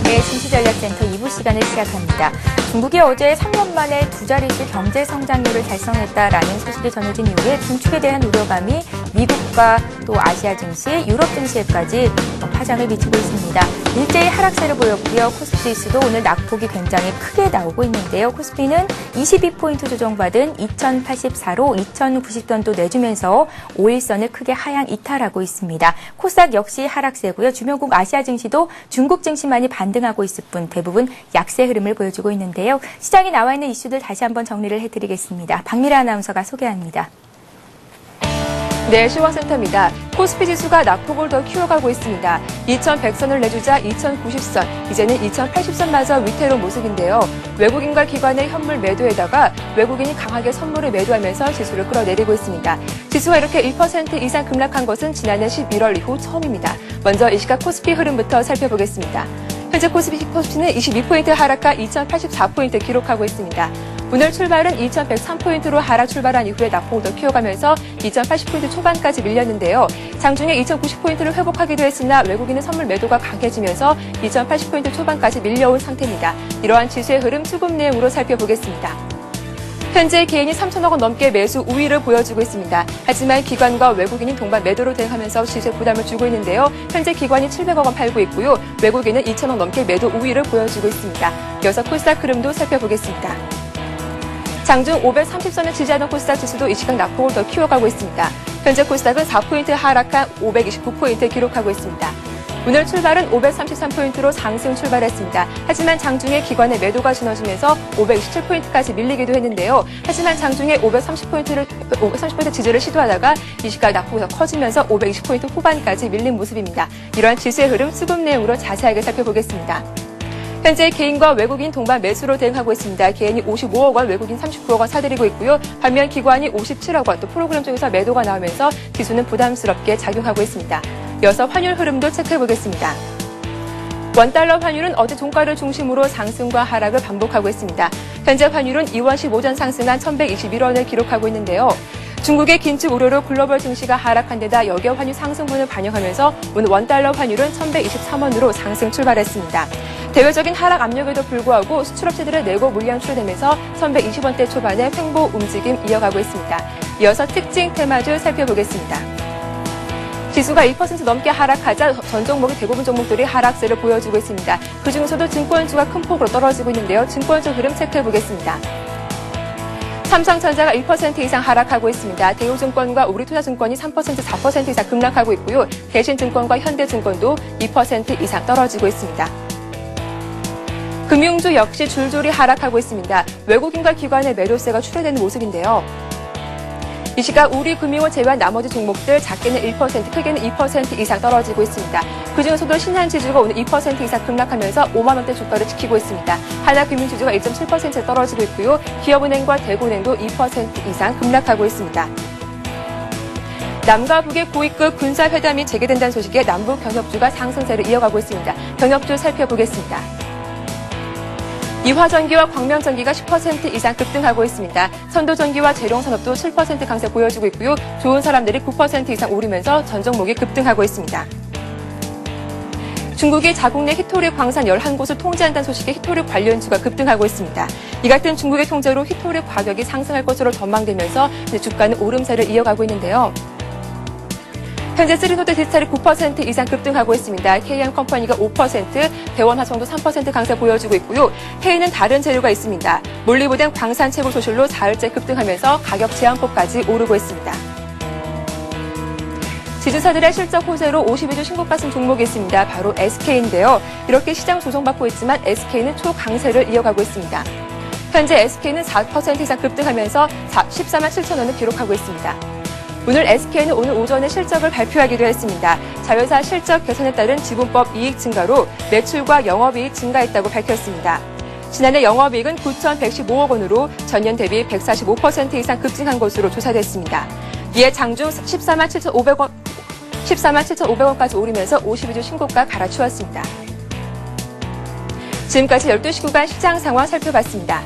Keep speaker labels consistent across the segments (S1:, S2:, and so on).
S1: 네, 진시전략센터 2부 시간을 시작합니다. 중국이 어제 3년 만에 두 자릿수 경제 성장률을 달성했다라는 소식이 전해진 이후에 중축에 대한 우려감이 미국과 또 아시아 증시, 유럽 증시에까지 파장을 미치고 있습니다. 일제히 하락세를 보였고요. 코스피 지수도 오늘 낙폭이 굉장히 크게 나오고 있는데요. 코스피는 22포인트 조정받은 2084로 2090선도 내주면서 5일선을 크게 하향 이탈하고 있습니다. 코스닥 역시 하락세고요. 주변국 아시아 증시도 중국 증시만이 반등하고 있을 뿐 대부분 약세 흐름을 보여주고 있는데요. 시장에 나와 있는 이슈들 다시 한번 정리를 해드리겠습니다. 박미라 아나운서가 소개합니다.
S2: 네, 시황센터입니다. 코스피 지수가 낙폭을 더 키워가고 있습니다. 2100선을 내주자 2090선, 이제는 2080선마저 위태로운 모습인데요. 외국인과 기관의 현물 매도에다가 외국인이 강하게 선물을 매도하면서 지수를 끌어내리고 있습니다. 지수가 이렇게 1% 이상 급락한 것은 지난해 11월 이후 처음입니다. 먼저 이 시각 코스피 흐름부터 살펴보겠습니다. 현재 코스피는 22포인트 하락하 2084포인트 기록하고 있습니다. 오늘 출발은 2103포인트로 하락 출발한 이후에 낙폭을 더 키워가면서 2080포인트 초반까지 밀렸는데요. 장중에 2090포인트를 회복하기도 했으나 외국인의 선물 매도가 강해지면서 2080포인트 초반까지 밀려온 상태입니다. 이러한 지수의 흐름 수급 내용으로 살펴보겠습니다. 현재 개인이 3천억 원 넘게 매수 우위를 보여주고 있습니다. 하지만 기관과 외국인이 동반 매도로 대응하면서 시세 부담을 주고 있는데요. 현재 기관이 700억 원 팔고 있고요. 외국인은 2천억 넘게 매도 우위를 보여주고 있습니다. 이어서 코스닥 흐름도 살펴보겠습니다. 장중 530선을 지지하는 코스닥 지수도 이 시각 낙폭을 더 키워가고 있습니다. 현재 코스닥은 4포인트 하락한 529포인트 기록하고 있습니다. 오늘 출발은 533포인트로 상승 출발했습니다. 하지만 장중에 기관의 매도가 지나주면서 527포인트까지 밀리기도 했는데요. 하지만 장중에 530포인트 지지를 시도하다가 이 시각 낙폭이 더 커지면서 520포인트 후반까지 밀린 모습입니다. 이러한 지수의 흐름 수급 내용으로 자세하게 살펴보겠습니다. 현재 개인과 외국인 동반 매수로 대응하고 있습니다. 개인이 55억 원, 외국인 39억 원 사들이고 있고요. 반면 기관이 57억 원, 또 프로그램 쪽에서 매도가 나오면서 지수는 부담스럽게 작용하고 있습니다. 이어서 환율 흐름도 체크해보겠습니다. 원달러 환율은 어제 종가를 중심으로 상승과 하락을 반복하고 있습니다. 현재 환율은 2월 15전 상승한 1121원을 기록하고 있는데요. 중국의 긴축 우려로 글로벌 증시가 하락한 데다 여기에 환율 상승분을 반영하면서 오늘 원달러 환율은 1123원으로 상승 출발했습니다. 대외적인 하락 압력에도 불구하고 수출업체들의 내고 물량 출되면서 1120원대 초반에 횡보 움직임 이어가고 있습니다. 이어서 특징 테마주 살펴보겠습니다. 지수가 1% 넘게 하락하자 전 종목의 대부분 종목들이 하락세를 보여주고 있습니다. 그중에서도 증권주가 큰 폭으로 떨어지고 있는데요. 증권주 흐름 체크해보겠습니다. 삼성전자가 1% 이상 하락하고 있습니다. 대우증권과 우리투자증권이 3%, 4% 이상 급락하고 있고요. 대신증권과 현대증권도 2% 이상 떨어지고 있습니다. 금융주 역시 줄줄이 하락하고 있습니다. 외국인과 기관의 매도세가 출회되는 모습인데요. 이 시각 우리금융을 제외한 나머지 종목들 작게는 1%, 크게는 2% 이상 떨어지고 있습니다. 그중에서도 신한지주가 오늘 2% 이상 급락하면서 5만 원대 주가를 지키고 있습니다. 하나금융지주가 1.7% 떨어지고 있고요. 기업은행과 대구은행도 2% 이상 급락하고 있습니다. 남과 북의 고위급 군사회담이 재개된다는 소식에 남북 경협주가 상승세를 이어가고 있습니다. 경협주 살펴보겠습니다. 이화전기와 광명전기가 10% 이상 급등하고 있습니다. 선도전기와 재룡산업도 7% 강세 보여주고 있고요. 좋은 사람들이 9% 이상 오르면서 전 종목이 급등하고 있습니다. 중국이 자국 내 히토리 광산 11곳을 통제한다는 소식에 히토리 관련주가 급등하고 있습니다. 이 같은 중국의 통제로 히토리 가격이 상승할 것으로 전망되면서 주가는 오름세를 이어가고 있는데요. 현재 쓰리노드 디지털이 9% 이상 급등하고 있습니다. KM컴퍼니가 5%, 대원화성도 3% 강세 보여주고 있고요. K는 다른 재료가 있습니다. 몰리브덴 광산 채굴 소실로 4일째 급등하면서 가격 제한폭까지 오르고 있습니다. 지주사들의 실적 호재로 52주 신고가 쓴 종목이 있습니다. 바로 SK인데요. 이렇게 시장 조정받고 있지만 SK는 초강세를 이어가고 있습니다. 현재 SK는 4% 이상 급등하면서 14만 7천 원을 기록하고 있습니다. 오늘 SK는 오늘 오전에 실적을 발표하기도 했습니다. 자회사 실적 개선에 따른 지분법 이익 증가로 매출과 영업이익 증가했다고 밝혔습니다. 지난해 영업이익은 9,115억 원으로 전년 대비 145% 이상 급증한 것으로 조사됐습니다. 이에 장중 14만 7,500원까지 오르면서 52주 신고가 갈아치웠습니다. 지금까지 12시 구간 시장 상황 살펴봤습니다.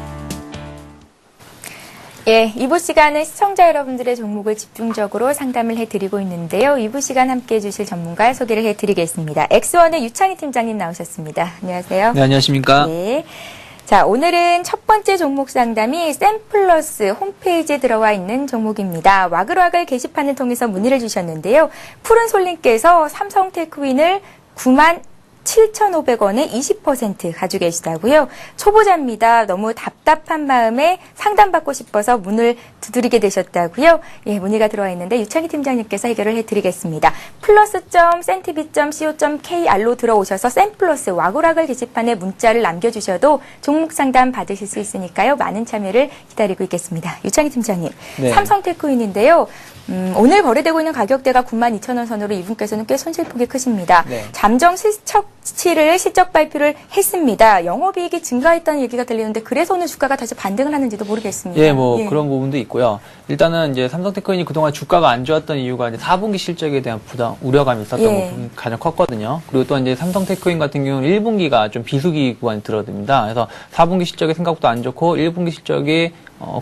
S1: 예, 2부 시간은 시청자 여러분들의 종목을 집중적으로 상담을 해드리고 있는데요. 2부 시간 함께해 주실 전문가 소개를 해드리겠습니다. 엑스원의 유창희 팀장님 나오셨습니다. 안녕하세요.
S3: 네, 안녕하십니까.
S1: 네. 자, 오늘은 첫 번째 종목 상담이 샘플러스 홈페이지에 들어와 있는 종목입니다. 와글와글 게시판을 통해서 문의를 주셨는데요. 푸른솔님께서 삼성테크윈을 97,500원에 20% 가지고 계시다고요. 초보자입니다. 너무 답답한 마음에 상담받고 싶어서 문을 두드리게 되셨다고요. 예, 문의가 들어와 있는데 유창희 팀장님께서 해결을 해드리겠습니다. plus.cntv.co.kr로 들어오셔서 샘플러스 와글와글 게시판에 문자를 남겨주셔도 종목 상담 받으실 수 있으니까요. 많은 참여를 기다리고 있겠습니다. 유창희 팀장님,
S3: 네.
S1: 삼성테크윈인데요. 오늘 거래되고 있는 가격대가 92,000원 선으로 이분께서는 꽤 손실폭이 크십니다.
S3: 네.
S1: 잠정 실적치를 실적 발표를 했습니다. 영업이익이 증가했다는 얘기가 들리는데 그래서 오늘 주가가 다시 반등을 하는지도 모르겠습니다.
S3: 예, 그런 부분도 있고요. 일단은 이제 삼성테크윈이 그동안 주가가 안 좋았던 이유가 이제 4분기 실적에 대한 우려감이 있었던 부분이 가장 컸거든요. 그리고 또 이제 삼성테크윈 같은 경우는 1분기가 좀 비수기 구간이 들어듭니다. 그래서 4분기 실적이 생각보다 안 좋고 1분기 실적이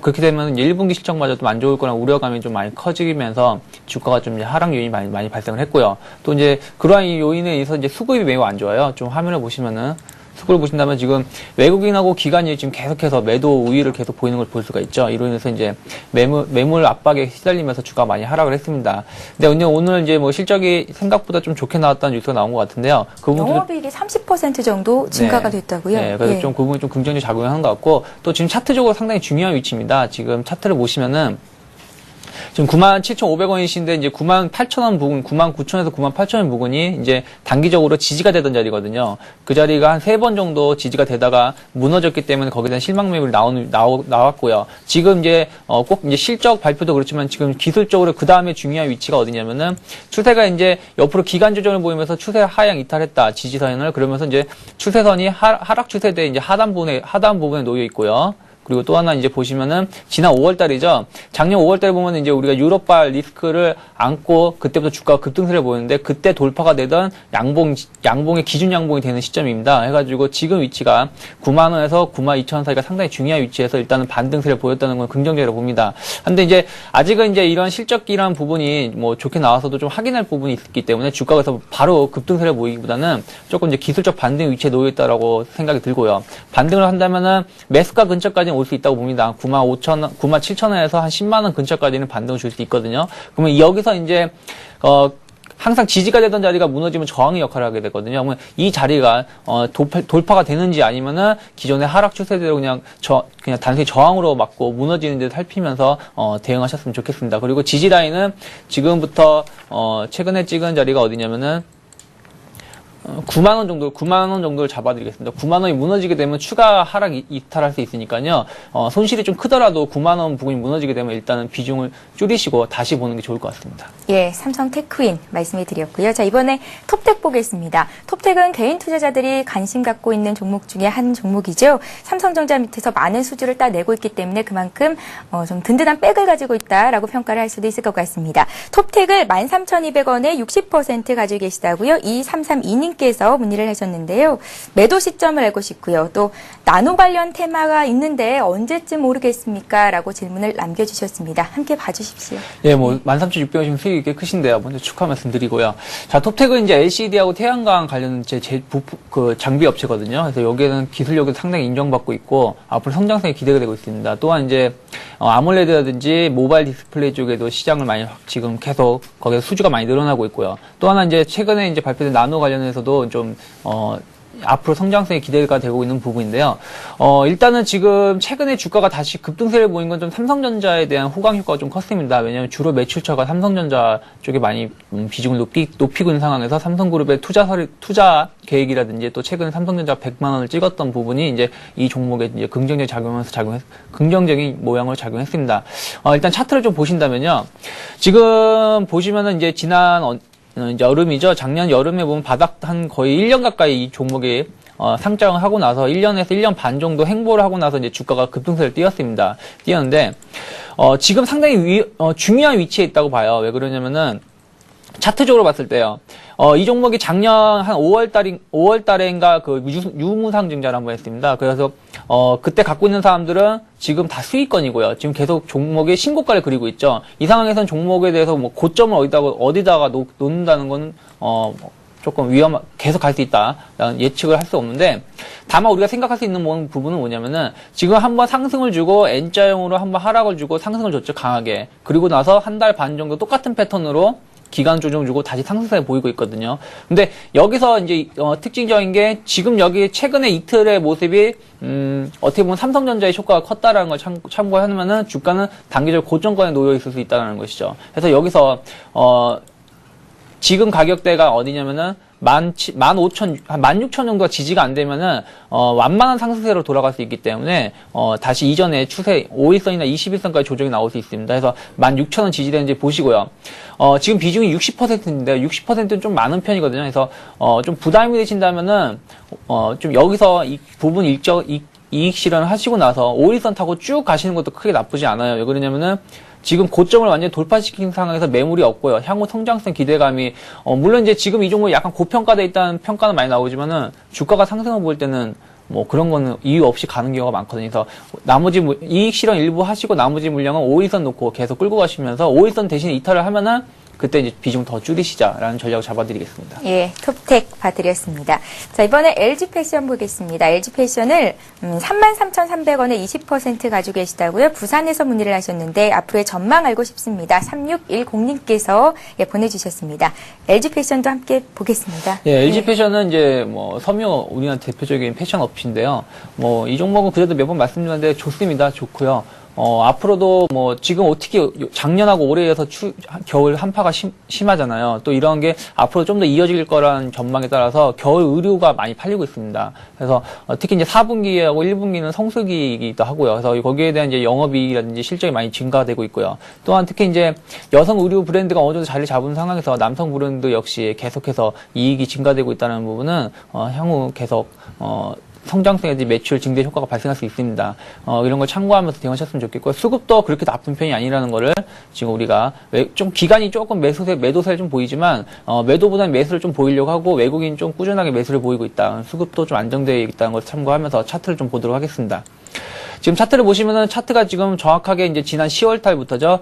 S3: 그렇게 되면 1분기 실적마저 좀 안 좋을 거라는 우려감이 좀 많이 커지면서 주가가 좀 이제 하락 요인이 많이 발생을 했고요. 또 이제 그러한 요인에 의해서 이제 수급이 매우 안 좋아요. 좀 화면을 보시면은 수급을 보신다면 지금 외국인하고 기관이 지금 계속해서 매도 우위를 계속 보이는 걸 볼 수가 있죠. 이로 인해서 이제 매물 압박에 시달리면서 주가가 많이 하락을 했습니다. 근데 오늘 이제 뭐 실적이 생각보다 좀 좋게 나왔다는 뉴스가 나온 것 같은데요. 그 부분도
S1: 영업이익이 30% 정도 증가가 됐다고요?
S3: 네, 그래서 좀 그 부분이 좀 긍정적인 작용을 하는 것 같고 또 지금 차트적으로 상당히 중요한 위치입니다. 지금 차트를 보시면은 지금 97,500원이신데 이제 98,000원 부근, 99,000원에서 98,000원 부근이 이제 단기적으로 지지가 되던 자리거든요. 그 자리가 한 3번 정도 지지가 되다가 무너졌기 때문에 거기에 대한 실망 매물이 나왔고요. 지금 이제 꼭 이제 실적 발표도 그렇지만 지금 기술적으로 그 다음에 중요한 위치가 어디냐면은 추세가 이제 옆으로 기간 조정을 보이면서 추세 하향 이탈했다. 지지선을 그러면서 이제 추세선이 하락 추세대 이제 하단 부분에 놓여 있고요. 그리고 또 하나 이제 보시면은 지난 5월달이죠. 작년 5월달에 보면 이제 우리가 유럽발 리스크를 안고 그때부터 주가가 급등세를 보였는데 그때 돌파가 되던 양봉의 기준 양봉이 되는 시점입니다. 해가지고 지금 위치가 9만 원에서 9만 2천 원 사이가 상당히 중요한 위치에서 일단은 반등세를 보였다는 건 긍정적이라고 봅니다. 근데 이제 아직은 이제 이런 실적이라는 부분이 뭐 좋게 나와서도 좀 확인할 부분이 있기 때문에 주가에서 바로 급등세를 보이기보다는 조금 이제 기술적 반등 위치에 놓여 있다라고 생각이 들고요. 반등을 한다면은 매수가 근처까지는 올 수 있다고 봅니다. 97,000원에서 한 10만 원 근처까지는 반등을 줄 수 있거든요. 그러면 여기서 이제 항상 지지가 되던 자리가 무너지면 저항의 역할을 하게 되거든요. 그러면 이 자리가 돌파가 되는지 아니면은 기존의 하락 추세대로 그냥 단순히 저항으로 맞고 무너지는 데 살피면서 대응하셨으면 좋겠습니다. 그리고 지지 라인은 지금부터 최근에 찍은 자리가 어디냐면은 9만 원 정도를 잡아드리겠습니다. 9만 원이 무너지게 되면 추가 하락 이탈할 수 있으니까요. 손실이 좀 크더라도 9만 원 부분이 무너지게 되면 일단은 비중을 줄이시고 다시 보는 게 좋을 것 같습니다.
S1: 예, 삼성테크윈 말씀해 드렸고요. 자, 이번에 톱텍 보겠습니다. 톱텍은 개인 투자자들이 관심 갖고 있는 종목 중에 한 종목이죠. 삼성전자 밑에서 많은 수주를 따내고 있기 때문에 그만큼 좀 든든한 백을 가지고 있다라고 평가를 할 수도 있을 것 같습니다. 톱텍을 13,200원에 60% 가지고 계시다고요. 2332님께서 문의를 하셨는데요. 매도 시점을 알고 싶고요. 또 나노 관련 테마가 있는데 언제쯤 오르겠습니까? 라고 질문을 남겨주셨습니다. 함께 봐주십시오.
S3: 예, 뭐 13,600원이면 수익이 꽤 크신데요. 먼저 축하 말씀드리고요. 자, 톱텍은 이제 LCD하고 태양광 관련 그 장비 업체거든요. 그래서 여기에는 기술력이 상당히 인정받고 있고 앞으로 성장성이 기대가 되고 있습니다. 또한 이제 아몰레드라든지 모바일 디스플레이 쪽에도 시장을 많이 지금 계속 거기서 수주가 많이 늘어나고 있고요. 또 하나 이제 최근에 이제 발표된 나노 관련해서도 좀 앞으로 성장성이 기대가 되고 있는 부분인데요. 일단은 지금 최근에 주가가 다시 급등세를 보인 건 좀 삼성전자에 대한 호강 효과가 좀 컸습니다. 왜냐하면 주로 매출처가 삼성전자 쪽에 많이 비중을 높이고 있는 상황에서 삼성그룹의 투자 계획이라든지 또 최근에 삼성전자 100만 원을 찍었던 부분이 이제 이 종목에 이제 긍정적인 모양으로 작용했습니다. 일단 차트를 좀 보신다면요. 지금 보시면은 이제 지난 여름이죠. 작년 여름에 보면 바닥 한 거의 1년 가까이 이 종목이 상장을 하고 나서 1년에서 1년 반 정도 행보를 하고 나서 이제 주가가 급등세를 띄었는데 지금 상당히 중요한 위치에 있다고 봐요. 왜 그러냐면은 차트적으로 봤을 때요. 이 종목이 작년 한 5월 달인가 그 유무상 증자를 한번 했습니다. 그래서 그때 갖고 있는 사람들은 지금 다 수익권이고요. 지금 계속 종목의 신고가를 그리고 있죠. 이 상황에서는 종목에 대해서 뭐 고점을 어디다가 놓는다는 건 조금 계속 갈 수 있다라는 예측을 할 수 없는데, 다만 우리가 생각할 수 있는 부분은 뭐냐면은, 지금 한번 상승을 주고, N자형으로 한번 하락을 주고, 상승을 줬죠, 강하게. 그리고 나서 한 달 반 정도 똑같은 패턴으로 기간 조정 주고 다시 상승세 보이고 있거든요. 근데 여기서 이제, 특징적인 게, 지금 여기 최근에 이틀의 모습이, 어떻게 보면 삼성전자의 효과가 컸다라는 걸 참고하면은, 주가는 단기적으로 고점권에 놓여 있을 수 있다는 것이죠. 그래서 여기서, 지금 가격대가 어디냐면은 16,000 정도가 지지가 안 되면은 완만한 상승세로 돌아갈 수 있기 때문에 다시 이전의 추세 5일선이나 21선까지 조정이 나올 수 있습니다. 그래서 16,000원 지지되는지 보시고요. 지금 비중이 60%인데요. 60%는 좀 많은 편이거든요. 그래서 좀 부담이 되신다면은 좀 여기서 이 부분 이익 실현을 하시고 나서 5일선 타고 쭉 가시는 것도 크게 나쁘지 않아요. 왜 그러냐면은 지금 고점을 완전히 돌파시킨 상황에서 매물이 없고요. 향후 성장성 기대감이 물론 이제 지금 이 종목이 약간 고평가돼 있다는 평가는 많이 나오지만은 주가가 상승을 보일 때는 뭐 그런 거는 이유 없이 가는 경우가 많거든요. 그래서 나머지 이익 실현 일부 하시고 나머지 물량은 5일선 놓고 계속 끌고 가시면서 5일선 대신 이탈을 하면은 그때 이제 비중 더 줄이시자라는 전략을 잡아드리겠습니다.
S1: 예, 톱텍 봐드렸습니다. 자, 이번에 LG패션 보겠습니다. LG패션을 33,300원에 20% 가지고 계시다고요. 부산에서 문의를 하셨는데 앞으로의 전망 알고 싶습니다. 3610님께서 보내주셨습니다. LG패션도 함께 보겠습니다.
S3: 예, LG패션은 이제 뭐 섬유 우리나라 대표적인 패션 업체인데요. 뭐 이 종목은 그래도 몇 번 말씀드렸는데 좋습니다. 좋고요. 앞으로도 뭐 지금 어떻게 작년하고 올해에서 겨울 한파가 심하잖아요. 또 이런 게 앞으로 좀 더 이어질 거라는 전망에 따라서 겨울 의류가 많이 팔리고 있습니다. 그래서 특히 이제 4분기하고 1분기는 성수기이기도 하고요. 그래서 거기에 대한 이제 영업이익이라든지 실적이 많이 증가되고 있고요. 또한 특히 이제 여성 의류 브랜드가 어느 정도 자리 잡은 상황에서 남성 브랜드 역시 계속해서 이익이 증가되고 있다는 부분은 향후 계속 성장성에 매출 증대 효과가 발생할 수 있습니다. 이런 걸 참고하면서 대응하셨으면 좋겠고요. 수급도 그렇게 나쁜 편이 아니라는 거를 지금 우리가 좀 기간이 조금 매도세를 좀 보이지만 매도보다는 매수를 좀 보이려고 하고 외국인 좀 꾸준하게 매수를 보이고 있다. 수급도 좀 안정되어 있다는 걸 참고하면서 차트를 좀 보도록 하겠습니다. 지금 차트를 보시면은 차트가 지금 정확하게 이제 지난 10월 달부터죠.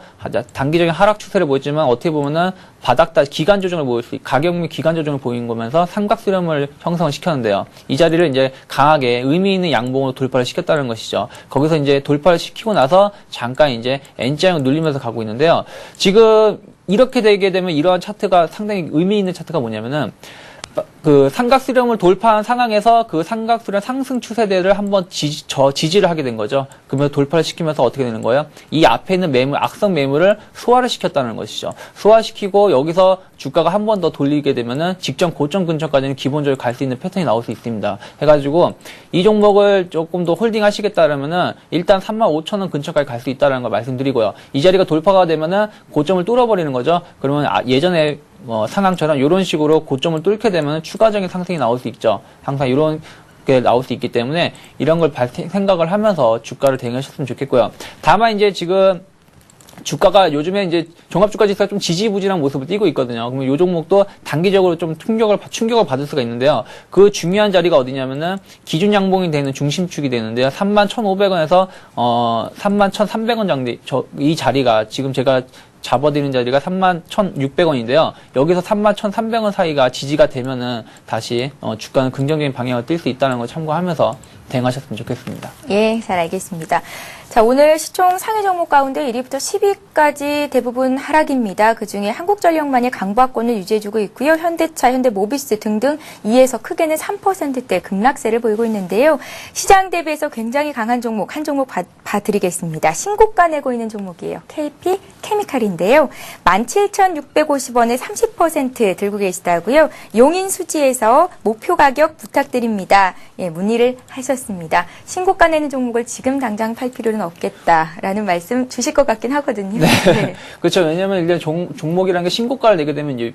S3: 단기적인 하락 추세를 보였지만 어떻게 보면은 바닥다 기간 조정을 가격 및 기간 조정을 보인 거면서 삼각 수렴을 형성을 시켰는데요. 이 자리를 이제 강하게 의미 있는 양봉으로 돌파를 시켰다는 것이죠. 거기서 이제 돌파를 시키고 나서 잠깐 이제 N자형을 눌리면서 가고 있는데요. 지금 이렇게 되게 되면 이러한 차트가 상당히 의미 있는 차트가 뭐냐면은 그 삼각수렴을 돌파한 상황에서 그 삼각수렴 상승 추세대를 한번 지지를 하게 된 거죠. 그러면 돌파를 시키면서 어떻게 되는 거예요? 이 앞에 있는 악성 매물을 소화를 시켰다는 것이죠. 소화시키고 여기서 주가가 한 번 더 돌리게 되면은 직전 고점 근처까지는 기본적으로 갈 수 있는 패턴이 나올 수 있습니다. 해가지고 이 종목을 조금 더 홀딩 하시겠다라면은 일단 35,000원 근처까지 갈 수 있다는 걸 말씀드리고요. 이 자리가 돌파가 되면은 고점을 뚫어버리는 거죠. 그러면 예전에 상황처럼 이런 식으로 고점을 뚫게 되면 추가적인 상승이 나올 수 있죠. 항상 이런 게 나올 수 있기 때문에 이런 걸 생각을 하면서 주가를 대응하셨으면 좋겠고요. 다만 이제 지금 주가가 요즘에 이제 종합주가지수가 좀 지지부진한 모습을 띠고 있거든요. 그러면 이 종목도 단기적으로 좀 충격을 받을 수가 있는데요. 그 중요한 자리가 어디냐면은 기준 양봉이 되는 중심축이 되는데요. 31,500원에서 31,300원 정도 이 자리가 지금 제가 잡아드리는 자리가 31,600원인데요. 여기서 31,300원 사이가 지지가 되면은 다시 주가는 긍정적인 방향을 띨 수 있다는 걸 참고하면서 대응하셨으면 좋겠습니다.
S1: 예, 잘 알겠습니다. 자, 오늘 시총 상위 종목 가운데 1위부터 10위까지 대부분 하락입니다. 그중에 한국전력만이 강보권을 유지해주고 있고요. 현대차, 현대모비스 등등 2에서 크게는 3%대 급락세를 보이고 있는데요. 시장 대비해서 굉장히 강한 종목, 한 종목 봐드리겠습니다. 신고가 내고 있는 종목이에요. KP 케미칼인데요. 17,650원에 30% 들고 계시다고요. 용인수지에서 목표 가격 부탁드립니다. 예, 문의를 하셨습니다. 신고가 내는 종목을 지금 당장 팔 필요는 없겠다라는 말씀 주실 것 같긴 하거든요.
S3: 네. 그렇죠. 왜냐하면 일단 종목이라는 게 신고가를 내게 되면 이제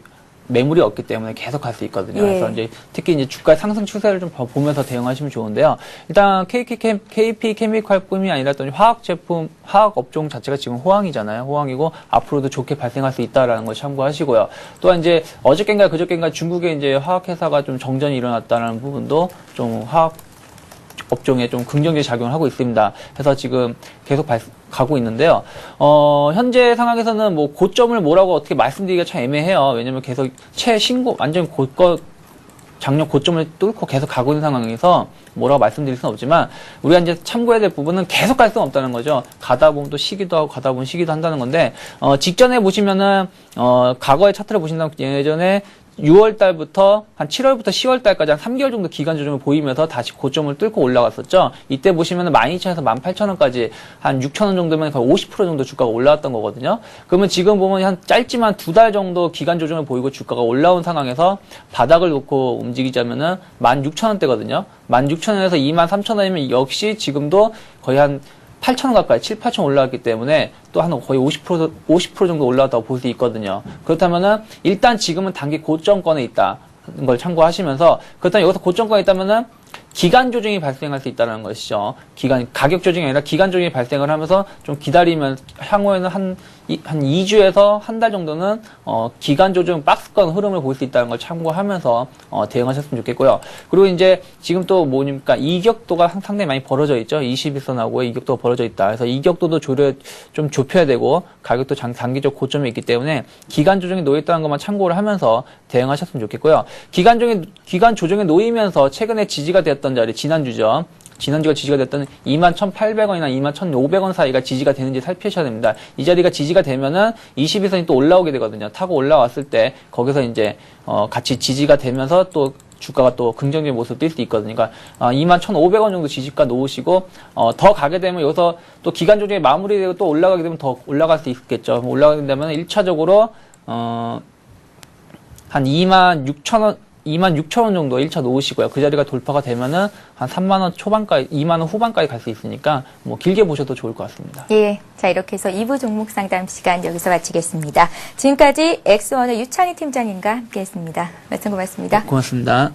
S3: 매물이 없기 때문에 계속 갈 수 있거든요.
S1: 예.
S3: 그래서 이제 특히 이제 주가 상승 추세를 좀 보면서 대응하시면 좋은데요. 일단 KP 케미칼뿐이 아니라 또 화학 제품, 화학 업종 자체가 지금 호황이잖아요. 호황이고 앞으로도 좋게 발생할 수 있다라는 걸 참고하시고요. 또한 이제 어저께인가 그저께인가 중국에 이제 화학 회사가 좀 정전이 일어났다는 부분도 좀 화학 업종에 좀 긍정적 작용을 하고 있습니다. 그래서 지금 계속 가고 있는데요. 현재 상황에서는 뭐 고점을 뭐라고 어떻게 말씀드리기가 참 애매해요. 왜냐면 계속 최신고, 완전 작년 고점을 뚫고 계속 가고 있는 상황에서 뭐라고 말씀드릴 수는 없지만 우리가 이제 참고해야 될 부분은 계속 갈 수는 없다는 거죠. 가다 보면 또 쉬기도 하고 가다 보면 쉬기도 한다는 건데 직전에 보시면은 과거의 차트를 보신다면 예전에 6월 달부터 한 7월부터 10월 달까지 한 3개월 정도 기간 조정을 보이면서 다시 고점을 뚫고 올라갔었죠. 이때 보시면은 12,000원에서 18,000원까지 한 6,000원 정도면 거의 50% 정도 주가가 올라왔던 거거든요. 그러면 지금 보면 한 짧지만 2달 정도 기간 조정을 보이고 주가가 올라온 상황에서 바닥을 놓고 움직이자면은 16,000원대거든요. 16,000원에서 23,000원이면 역시 지금도 거의 한 8,000원 가까이, 7, 8,000원 올라왔기 때문에 또 한 거의 50% 정도 올라왔다고 볼 수 있거든요. 그렇다면은 일단 지금은 단기 고점권에 있다는 걸 참고하시면서 그렇다면 여기서 고점권에 있다면은 기간 조정이 발생할 수 있다는 것이죠. 가격 조정이 아니라 기간 조정이 발생을 하면서 좀 기다리면 향후에는 한 2주에서 한 달 정도는 기간 조정 박스권 흐름을 볼 수 있다는 걸 참고하면서 대응하셨으면 좋겠고요. 그리고 이제 지금 또 뭐니까 이격도가 상당히 많이 벌어져 있죠. 21선하고의 이격도가 벌어져 있다. 그래서 이격도도 좀 좁혀야 되고 가격도 단기적 고점에 있기 때문에 기간 조정에 놓여 있다는 것만 참고를 하면서 대응하셨으면 좋겠고요. 기간 조정에 놓이면서 최근에 지지가 되었던 자리 지난주죠. 지난주가 지지가 됐던 21,800원이나 21,500원 사이가 지지가 되는지 살피셔야 됩니다. 이 자리가 지지가 되면은 22선이 또 올라오게 되거든요. 타고 올라왔을 때 거기서 이제 같이 지지가 되면서 또 주가가 또 긍정적인 모습을 띌 수 있거든요. 그러니까 21,500원 정도 지지가 놓으시고 더 가게 되면 여기서 또 기간 조정이 마무리되고 또 올라가게 되면 더 올라갈 수 있겠죠. 올라가게 되면 1차적으로 한 26,000원 정도 1차 놓으시고요. 그 자리가 돌파가 되면은 한 3만원 초반까지, 2만원 후반까지 갈 수 있으니까 뭐 길게 보셔도 좋을 것 같습니다.
S1: 예. 자, 이렇게 해서 2부 종목 상담 시간 여기서 마치겠습니다. 지금까지 엑스원의 유찬희 팀장님과 함께 했습니다. 말씀 고맙습니다.
S3: 고맙습니다.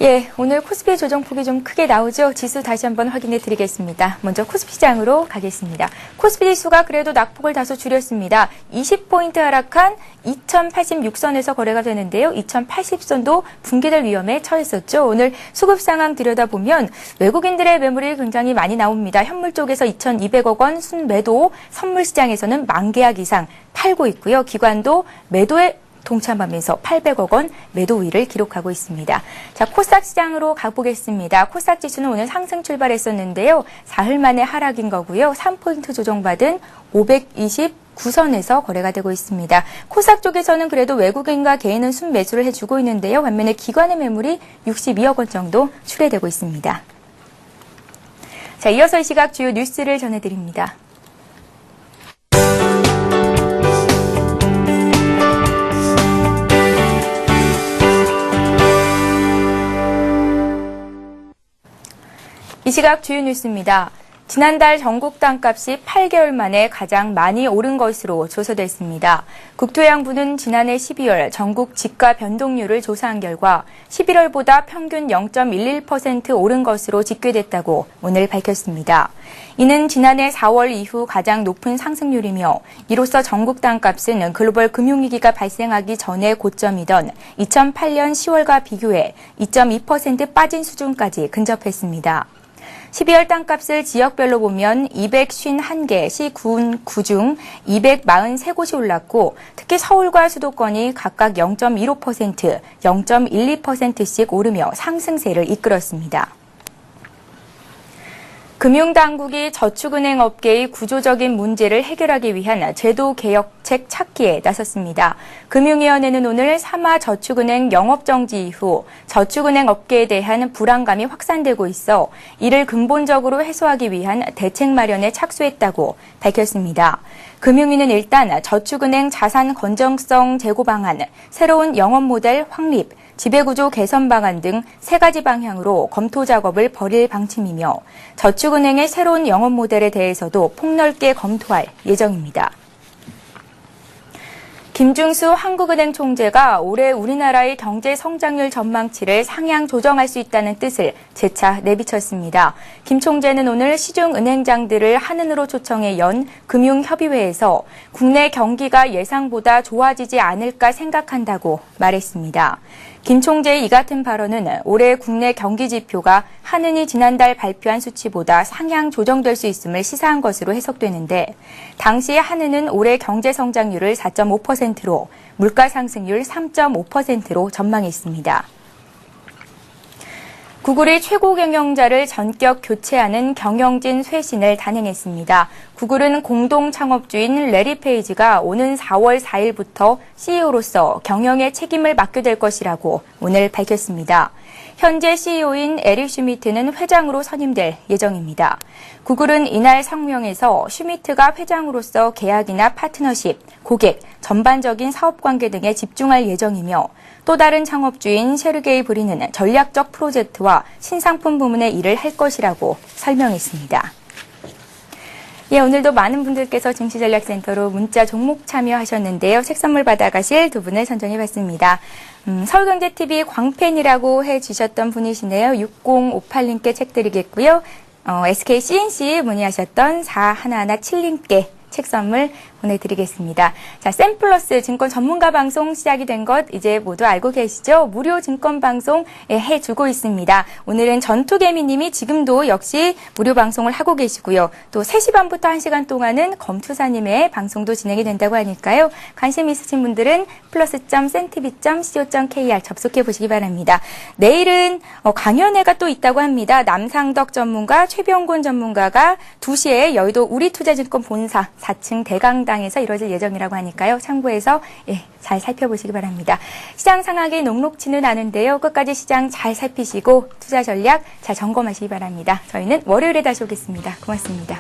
S1: 예, 오늘 코스피 조정폭이 좀 크게 나오죠. 지수 다시 한번 확인해 드리겠습니다. 먼저 코스피 시장으로 가겠습니다. 코스피 지수가 그래도 낙폭을 다소 줄였습니다. 20포인트 하락한 2086선에서 거래가 되는데요. 2080선도 붕괴될 위험에 처했었죠. 오늘 수급 상황 들여다보면 외국인들의 매물이 굉장히 많이 나옵니다. 현물 쪽에서 2,200억 원 순매도, 선물 시장에서는 10,000계약 이상 팔고 있고요. 기관도 매도에 동참하면서 800억 원 매도 우위를 기록하고 있습니다. 자, 코스닥 시장으로 가보겠습니다. 코스닥 지수는 오늘 상승 출발했었는데요. 사흘 만에 하락인 거고요. 3포인트 조정받은 529선에서 거래가 되고 있습니다. 코스닥 쪽에서는 그래도 외국인과 개인은 순매수를 해주고 있는데요. 반면에 기관의 매물이 62억 원 정도 출회되고 있습니다. 자, 이어서 이 시각 주요 뉴스를 전해드립니다. 이 시각 주요 뉴스입니다. 지난달 전국 땅값이 8개월 만에 가장 많이 오른 것으로 조사됐습니다. 국토해양부는 지난해 12월 전국 집가 변동률을 조사한 결과 11월보다 평균 0.11% 오른 것으로 집계됐다고 오늘 밝혔습니다. 이는 지난해 4월 이후 가장 높은 상승률이며 이로써 전국 땅값은 글로벌 금융위기가 발생하기 전의 고점이던 2008년 10월과 비교해 2.2% 빠진 수준까지 근접했습니다. 12월 땅값을 지역별로 보면 251개 시군 중 243곳이 올랐고 특히 서울과 수도권이 각각 0.15%, 0.12%씩 오르며 상승세를 이끌었습니다. 금융당국이 저축은행 업계의 구조적인 문제를 해결하기 위한 제도 개혁책 찾기에 나섰습니다. 금융위원회는 오늘 삼화저축은행 영업정지 이후 저축은행 업계에 대한 불안감이 확산되고 있어 이를 근본적으로 해소하기 위한 대책 마련에 착수했다고 밝혔습니다. 금융위는 일단 저축은행 자산 건전성 제고 방안, 새로운 영업 모델 확립, 지배구조 개선 방안 등 3가지 방향으로 검토 작업을 벌일 방침이며 저축은행의 새로운 영업 모델에 대해서도 폭넓게 검토할 예정입니다. 김중수 한국은행 총재가 올해 우리나라의 경제 성장률 전망치를 상향 조정할 수 있다는 뜻을 재차 내비쳤습니다. 김 총재는 오늘 시중 은행장들을 한은으로 초청해 연 금융협의회에서 국내 경기가 예상보다 좋아지지 않을까 생각한다고 말했습니다. 김 총재의 이 같은 발언은 올해 국내 경기 지표가 한은이 지난달 발표한 수치보다 상향 조정될 수 있음을 시사한 것으로 해석되는데 당시 한은은 올해 경제 성장률을 4.5%로 물가 상승률 3.5%로 전망했습니다. 구글이 최고 경영자를 전격 교체하는 경영진 쇄신을 단행했습니다. 구글은 공동 창업주인 레리 페이지가 오는 4월 4일부터 CEO로서 경영의 책임을 맡게 될 것이라고 오늘 밝혔습니다. 현재 CEO인 에릭 슈미트는 회장으로 선임될 예정입니다. 구글은 이날 성명에서 슈미트가 회장으로서 계약이나 파트너십, 고객, 전반적인 사업관계 등에 집중할 예정이며 또 다른 창업주인 셰르게이 브린은 전략적 프로젝트와 신상품 부문의 일을 할 것이라고 설명했습니다. 예, 오늘도 많은 분들께서 증시전략센터로 문자 종목 참여하셨는데요. 책 선물 받아가실 두 분을 선정해봤습니다. 서울경제TV 광팬이라고 해주셨던 분이시네요. 6058님께 책 드리겠고요. SK CNC 문의하셨던 4117님께 책 선물 보내드리겠습니다. 자, 샘플러스 증권 전문가 방송 시작이 된 것 이제 모두 알고 계시죠? 무료 증권 방송 해주고 있습니다. 오늘은 전투개미님이 지금도 역시 무료 방송을 하고 계시고요. 또 3시 반부터 1시간 동안은 검투사님의 방송도 진행이 된다고 하니까요. 관심 있으신 분들은 plus.cntv.co.kr 접속해 보시기 바랍니다. 내일은 강연회가 또 있다고 합니다. 남상덕 전문가, 최병곤 전문가가 2시에 여의도 우리투자증권 본사 4층 대강당에서 이루어질 예정이라고 하니까요. 참고해서 잘 살펴보시기 바랍니다. 시장 상황이 녹록치는 않은데요. 끝까지 시장 잘 살피시고 투자 전략 잘 점검하시기 바랍니다. 저희는 월요일에 다시 오겠습니다. 고맙습니다.